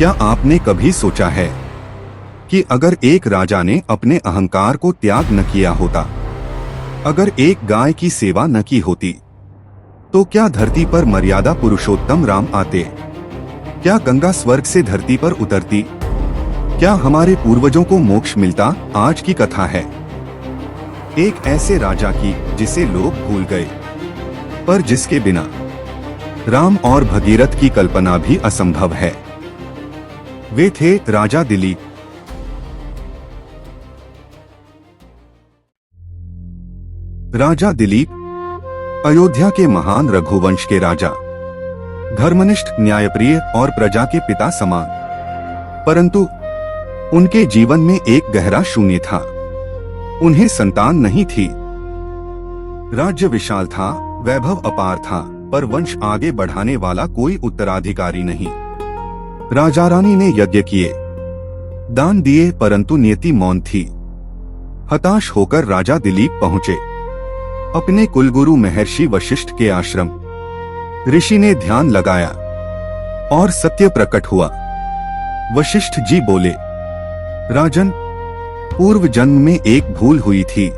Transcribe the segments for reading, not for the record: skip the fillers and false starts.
क्या आपने कभी सोचा है कि अगर एक राजा ने अपने अहंकार को त्याग न किया होता, अगर एक गाय की सेवा न की होती, तो क्या धरती पर मर्यादा पुरुषोत्तम राम आते? क्या गंगा स्वर्ग से धरती पर उतरती? क्या हमारे पूर्वजों को मोक्ष मिलता? आज की कथा है एक ऐसे राजा की जिसे लोग भूल गए, पर जिसके बिना राम और भगीरथ की कल्पना भी असंभव है। वे थे राजा दिलीप। राजा दिलीप अयोध्या के महान रघुवंश के राजा, धर्मनिष्ठ, न्यायप्रिय और प्रजा के पिता समान। परंतु उनके जीवन में एक गहरा शून्य था। उन्हें संतान नहीं थी। राज्य विशाल था, वैभव अपार था, पर वंश आगे बढ़ाने वाला कोई उत्तराधिकारी नहीं। राजा रानी ने यज्ञ किए, दान दिए, परंतु नियति मौन थी। हताश होकर राजा दिलीप पहुंचे अपने कुलगुरु महर्षि वशिष्ठ के आश्रम। ऋषि ने ध्यान लगाया और सत्य प्रकट हुआ। वशिष्ठ जी बोले, राजन, पूर्व जन्म में एक भूल हुई थी।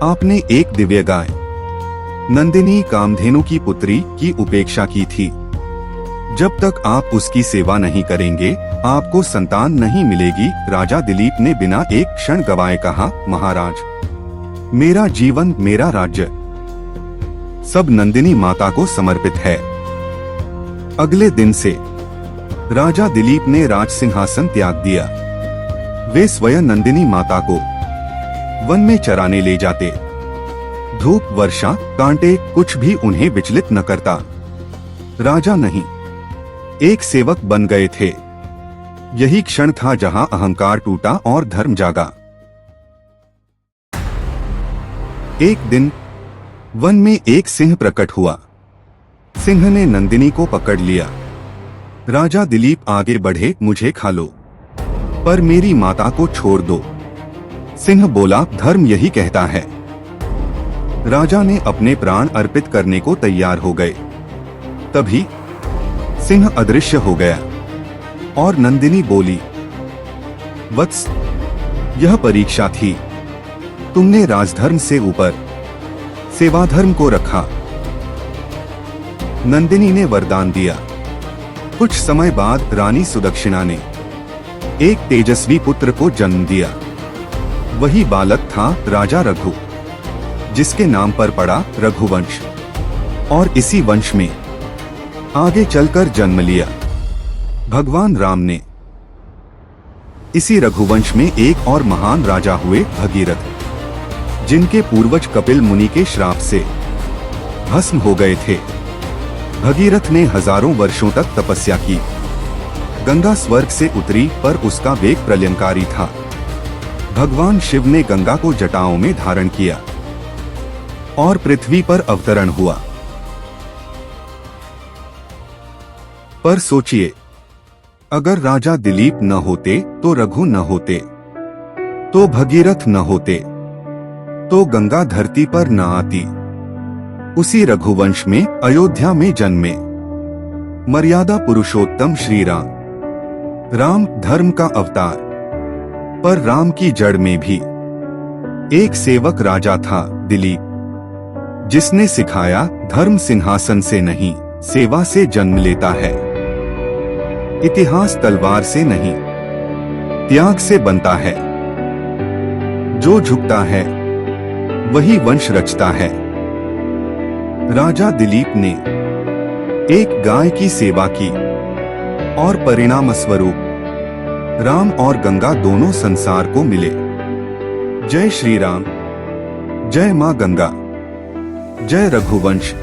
आपने एक दिव्य गाय नंदिनी कामधेनु की पुत्री की उपेक्षा की थी। जब तक आप उसकी सेवा नहीं करेंगे, आपको संतान नहीं मिलेगी। राजा दिलीप ने बिना एक क्षण गवाए कहा, महाराज, मेरा जीवन, मेरा राज्य सब नंदिनी माता को समर्पित है। अगले दिन से राजा दिलीप ने राज सिंहासन त्याग दिया। वे स्वयं नंदिनी माता को वन में चराने ले जाते। धूप, वर्षा, कांटे कुछ भी उन्हें विचलित न करता। राजा नहीं, एक सेवक बन गए थे। यही क्षण था जहां अहंकार टूटा और धर्म जागा। एक दिन वन में एक सिंह प्रकट हुआ। सिंह ने नंदिनी को पकड़ लिया। राजा दिलीप आगे बढ़े, मुझे खा लो, पर मेरी माता को छोड़ दो। सिंह बोला, धर्म यही कहता है। राजा ने अपने प्राण अर्पित करने को तैयार हो गए। तभी सिंह अदृश्य हो गया और नंदिनी बोली, वत्स, यह परीक्षा थी। तुमने राजधर्म से ऊपर सेवाधर्म को रखा। नंदिनी ने वरदान दिया। कुछ समय बाद रानी सुदक्षिणा ने एक तेजस्वी पुत्र को जन्म दिया। वही बालक था राजा रघु, जिसके नाम पर पड़ा रघुवंश, और इसी वंश में आगे चलकर जन्म लिया भगवान राम ने। इसी रघुवंश में एक और महान राजा हुए, भगीरथ, जिनके पूर्वज कपिल मुनि के श्राप से भस्म हो गए थे। भगीरथ ने हजारों वर्षों तक तपस्या की। गंगा स्वर्ग से उतरी, पर उसका वेग प्रलयंकारी था। भगवान शिव ने गंगा को जटाओं में धारण किया और पृथ्वी पर अवतरण हुआ। पर सोचिए, अगर राजा दिलीप न होते तो रघु न होते, तो भगीरथ न होते, तो गंगा धरती पर न आती। उसी रघुवंश में अयोध्या में जन्मे मर्यादा पुरुषोत्तम श्री राम। राम धर्म का अवतार, पर राम की जड़ में भी एक सेवक राजा था, दिलीप, जिसने सिखाया, धर्म सिंहासन से नहीं, सेवा से जन्म लेता है। इतिहास तलवार से नहीं, त्याग से बनता है। जो झुकता है वही वंश रचता है। राजा दिलीप ने एक गाय की सेवा की और परिणाम स्वरूप राम और गंगा दोनों संसार को मिले। जय श्री राम, जय मां गंगा, जय रघुवंश।